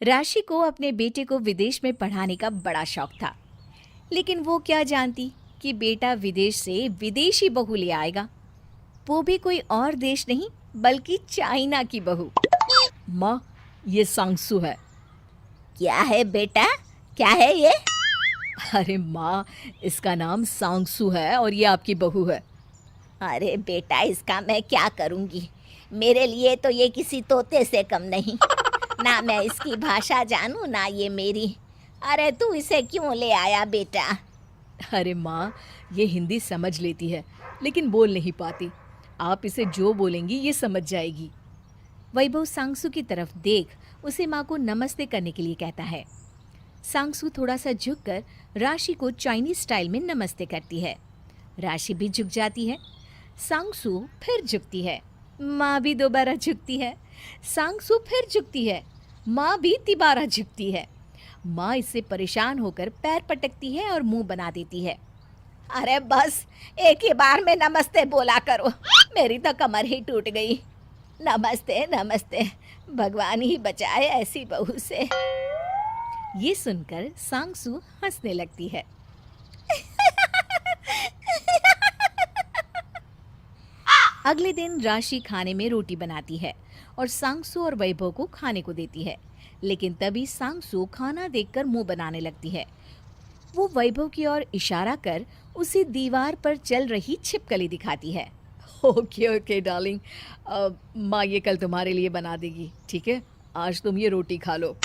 राशि को अपने बेटे को विदेश में पढ़ाने का बड़ा शौक था, लेकिन वो क्या जानती कि बेटा विदेश से विदेशी बहू ले आएगा, वो भी कोई और देश नहीं बल्कि चाइना की बहू। माँ, ये सांगसू है। क्या है बेटा? क्या है ये? अरे माँ, इसका नाम सांगसू है और ये आपकी बहू है। अरे बेटा, इसका मैं क्या करूँगी? मेरे लिए तो ये किसी तोते से कम नहीं। ना मैं इसकी भाषा जानूँ ना ये मेरी। अरे तू इसे क्यों ले आया बेटा? अरे माँ, ये हिंदी समझ लेती है लेकिन बोल नहीं पाती। आप इसे जो बोलेंगी ये समझ जाएगी। वैभव सांगसू की तरफ देख उसे माँ को नमस्ते करने के लिए कहता है। सांगसू थोड़ा सा झुककर राशि को चाइनीज स्टाइल में नमस्ते करती है। राशि भी झुक जाती है। सांगसू फिर झुकती है। माँ भी दोबारा झुकती है। सांगसू फिर झुकती है। माँ भी तिबारा झुकती है। माँ इससे परेशान होकर पैर पटकती है और मुंह बना देती है। अरे बस, एक ही बार में नमस्ते बोला करो। मेरी तो कमर ही टूट गई। नमस्ते नमस्ते, भगवान ही बचाए ऐसी बहू से। ये सुनकर सांगसू हंसने लगती है। अगले दिन राशि खाने में रोटी बनाती है और सांगसू और वैभव को खाने को देती है, लेकिन तभी सांगसू खाना देखकर मुंह बनाने लगती है। वो वैभव की ओर इशारा कर उसी दीवार पर चल रही छिपकली दिखाती है। ओके ओके डार्लिंग, माँ ये कल तुम्हारे लिए बना देगी, ठीक है? आज तुम ये रोटी खा लो।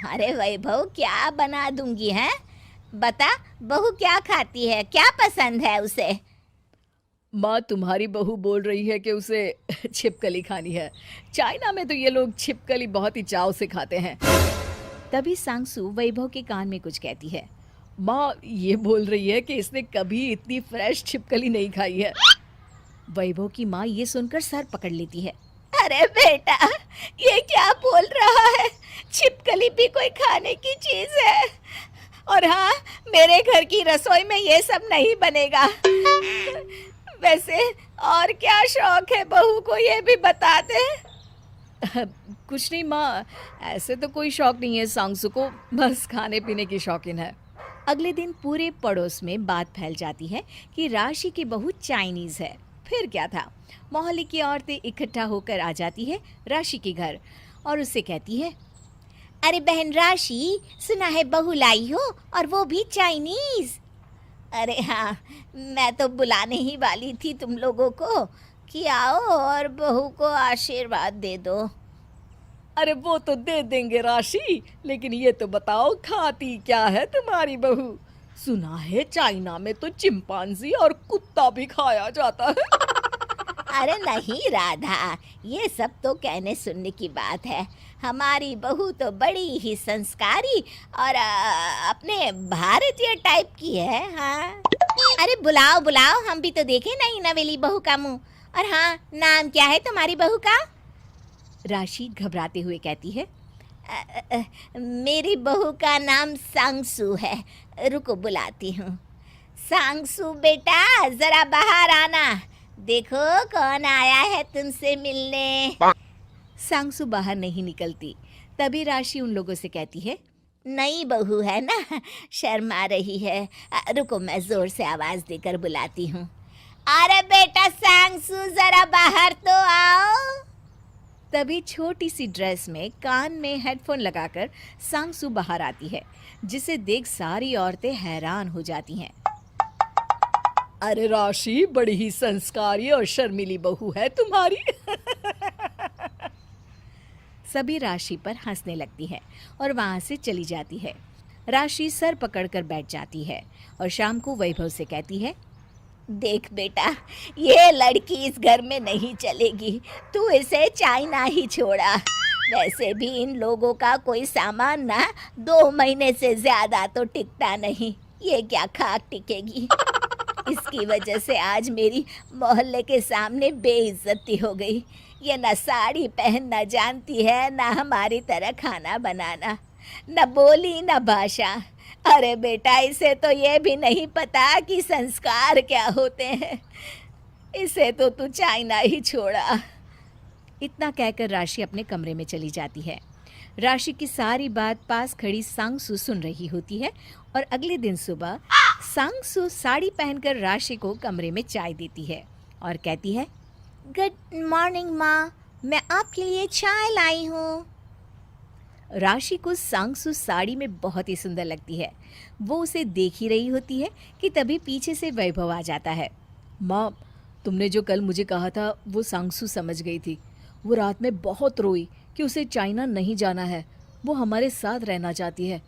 अरे वैभव, क्या बना दूंगी है? बता, बहू क्या खाती है, क्या पसंद है उसे? माँ, तुम्हारी बहू बोल रही है कि उसे छिपकली खानी है। चाइना में तो ये लोग छिपकली बहुत ही चाव से खाते हैं। तभी सांगसू वैभव के कान में कुछ कहती है। माँ ये बोल रही है कि इसने कभी इतनी फ्रेश छिपकली नहीं खाई है। वैभव की माँ ये सुनकर सर पकड़ लेती है। अरे बेटा, ये क्या बोल रहा है? छिपकली भी कोई खाने की चीज है? और हाँ, मेरे घर की रसोई में ये सब नहीं बनेगा। वैसे और क्या शौक है बहू को, ये भी बता दे। कुछ नहीं माँ, ऐसे तो कोई शौक नहीं है सांगसू को, बस खाने पीने की शौकीन है। अगले दिन पूरे पड़ोस में बात फैल जाती है कि राशि की बहू चाइनीज है। फिर क्या था, मोहल्ले की औरतें इकट्ठा होकर आ जाती है राशि के घर और उससे कहती है। अरे बहन राशि, सुना है बहू लाई हो, और वो भी चाइनीज। अरे हाँ, मैं तो बुलाने ही वाली थी तुम लोगों को कि आओ और बहू को आशीर्वाद दे दो। अरे वो तो दे देंगे राशि, लेकिन ये तो बताओ खाती क्या है तुम्हारी बहू? सुना है चाइना में तो चिंपांजी और कुत्ता भी खाया जाता है। अरे नहीं राधा, ये सब तो कहने सुनने की बात है। हमारी बहू तो बड़ी ही संस्कारी और अपने भारतीय टाइप की है। हाँ, अरे बुलाओ बुलाओ, हम भी तो देखें नई नवेली बहू का मुंह। और हाँ, नाम क्या है तुम्हारी बहू का? राशि घबराते हुए कहती है। मेरी बहू का नाम सांगसू है। रुको बुलाती हूँ। सांगसू बेटा, जरा बाहर आना। देखो कौन आया है तुमसे मिलने। सांगसू बाहर नहीं निकलती। तभी राशि उन लोगों से कहती है। नई बहू है ना, शर्मा रही है। रुको मैं जोर से आवाज देकर बुलाती हूँ। अरे बेटा सांगसू, जरा बाहर तो आओ। तभी छोटी सी ड्रेस में कान में हेडफोन लगाकर सांगसू बाहर आती है, जिसे देख सारी औरतें हैरान हो जाती हैं। अरे राशि, बड़ी ही संस्कारी और शर्मीली बहू है तुम्हारी। सभी राशि पर हंसने लगती है और वहां से चली जाती है। राशि सर पकड़कर बैठ जाती है और शाम को वैभव से कहती है। देख बेटा, ये लड़की इस घर में नहीं चलेगी। तू इसे चाइना ही छोड़ा। वैसे भी इन लोगों का कोई सामान ना 2 महीने से ज्यादा तो टिकता नहीं। ये क्या खाक टिकेगी? इसकी वजह से आज मेरी मोहल्ले के सामने बेइज्जती हो गई। ये न साड़ी पहनना जानती है, न हमारी तरह खाना बनाना, न बोली न भाषा। अरे बेटा, इसे तो ये भी नहीं पता कि संस्कार क्या होते हैं। इसे तो तू चाइना ही छोड़ा। इतना कहकर राशि अपने कमरे में चली जाती है। राशि की सारी बात पास खड़ी सांगसु सुन रही होती है और अगले दिन सुबह सांगसु साड़ी पहनकर राशि को कमरे में चाय देती है और कहती है, गुड मॉर्निंग माँ, मैं आपके लिए चाय लाई हूँ। राशि को सांगसु साड़ी में बहुत ही सुंदर लगती है। वो उसे देख ही रही होती है कि तभी पीछे से वैभव आ जाता है। माँ, तुमने जो कल मुझे कहा था वो सांगसु समझ गई थी। वो रात में बहुत रोई कि उसे चाइना नहीं जाना है, वो हमारे साथ रहना चाहती है।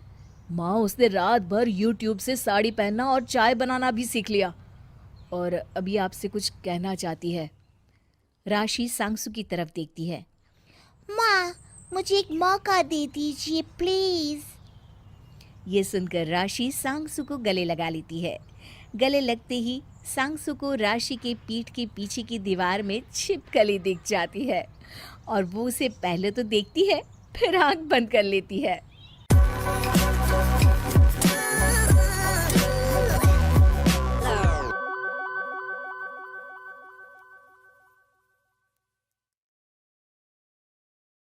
माँ, उसने रात भर यूट्यूब से साड़ी पहनना और चाय बनाना भी सीख लिया और अभी आपसे कुछ कहना चाहती है। राशि सांगसु की तरफ देखती है। माँ, मुझे एक मौका दे दीजिए प्लीज़। ये सुनकर राशि सांगसु को गले लगा लेती है। गले लगते ही सांगसु को राशि के पीठ के पीछे की दीवार में छिपकली दिख जाती है और वो उसे पहले तो देखती है, फिर आंख बंद कर लेती है।